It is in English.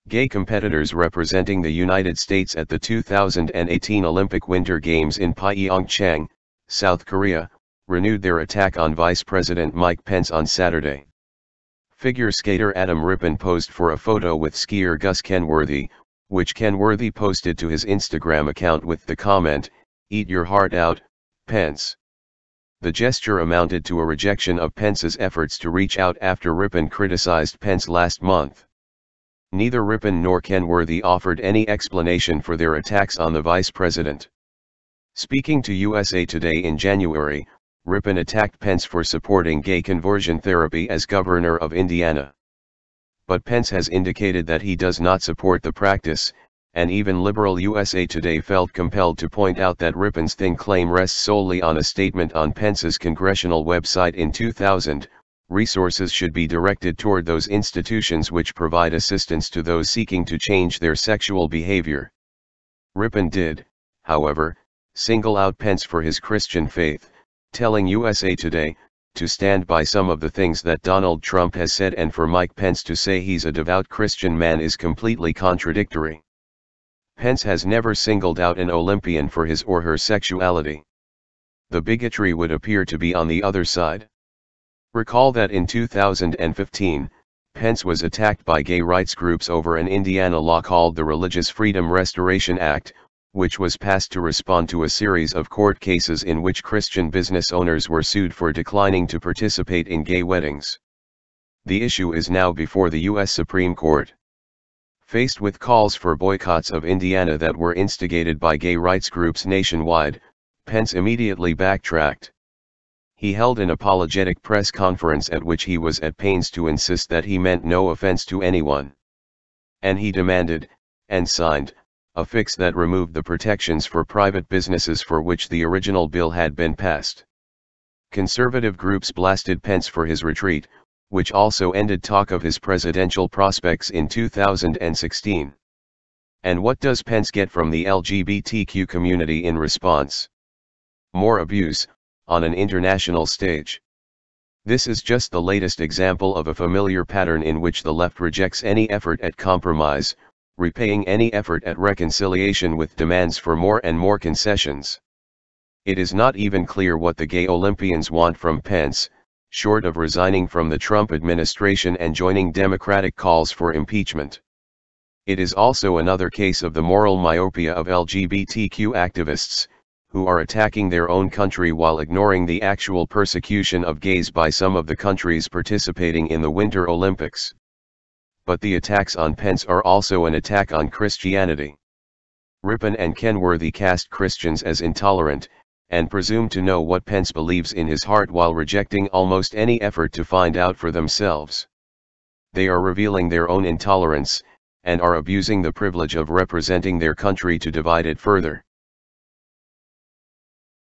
Gay competitors representing the United States at the 2018 Olympic Winter Games in Pyeongchang, South Korea, renewed their attack on Vice President Mike Pence on Saturday. Figure skater Adam Rippon posed for a photo with skier Gus Kenworthy, which Kenworthy posted to his Instagram account with the comment, "Eat your heart out, Pence." The gesture amounted to a rejection of Pence's efforts to reach out after Rippon criticized Pence last month. Neither Rippon nor Kenworthy offered any explanation for their attacks on the vice president. Speaking to USA Today in January, Rippon attacked Pence for supporting gay conversion therapy as governor of Indiana. But Pence has indicated that he does not support the practice, and even liberal USA Today felt compelled to point out that Rippon's thin claim rests solely on a statement on Pence's congressional website in 2000. Resources should be directed toward those institutions which provide assistance to those seeking to change their sexual behavior. Rippon did, however, single out Pence for his Christian faith, telling USA Today, to stand by some of the things that Donald Trump has said, and for Mike Pence to say he's a devout Christian man is completely contradictory. Pence has never singled out an Olympian for his or her sexuality. The bigotry would appear to be on the other side. Recall that in 2015, Pence was attacked by gay rights groups over an Indiana law called the Religious Freedom Restoration Act, which was passed to respond to a series of court cases in which Christian business owners were sued for declining to participate in gay weddings. The issue is now before the U.S. Supreme Court. Faced with calls for boycotts of Indiana that were instigated by gay rights groups nationwide, Pence immediately backtracked. He held an apologetic press conference at which he was at pains to insist that he meant no offense to anyone. And he demanded, and signed, a fix that removed the protections for private businesses for which the original bill had been passed. Conservative groups blasted Pence for his retreat, which also ended talk of his presidential prospects in 2016. And what does Pence get from the LGBTQ community in response? More abuse, on an international stage. This is just the latest example of a familiar pattern in which the left rejects any effort at compromise, repaying any effort at reconciliation with demands for more and more concessions. It is not even clear what the gay Olympians want from Pence, short of resigning from the Trump administration and joining Democratic calls for impeachment. It is also another case of the moral myopia of LGBTQ activists, who are attacking their own country while ignoring the actual persecution of gays by some of the countries participating in the Winter Olympics. But the attacks on Pence are also an attack on Christianity. Rippon and Kenworthy cast Christians as intolerant, and presume to know what Pence believes in his heart while rejecting almost any effort to find out for themselves. They are revealing their own intolerance, and are abusing the privilege of representing their country to divide it further.